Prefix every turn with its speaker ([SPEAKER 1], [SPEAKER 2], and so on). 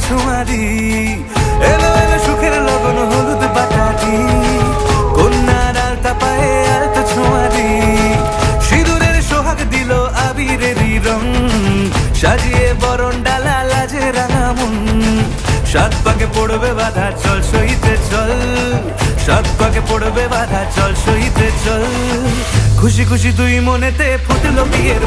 [SPEAKER 1] ছোঁয়ারি এলো এলো সুখের লগন হলুদ বাটারি কন্যার আলতা পায়ে আলতা ছোঁয়ারি সিঁদুরের সোহাগ দিল আবিরেরই রং সাজিয়ে বরণ ডালা লাজে রাঙা মন সাত পাকে পড়বে বাধা চল সইতে চল সাত পাকে পড়বে বাধা চল সইতে চল খুশি খুশি দুই মনেতে ফুটলো বিয়ের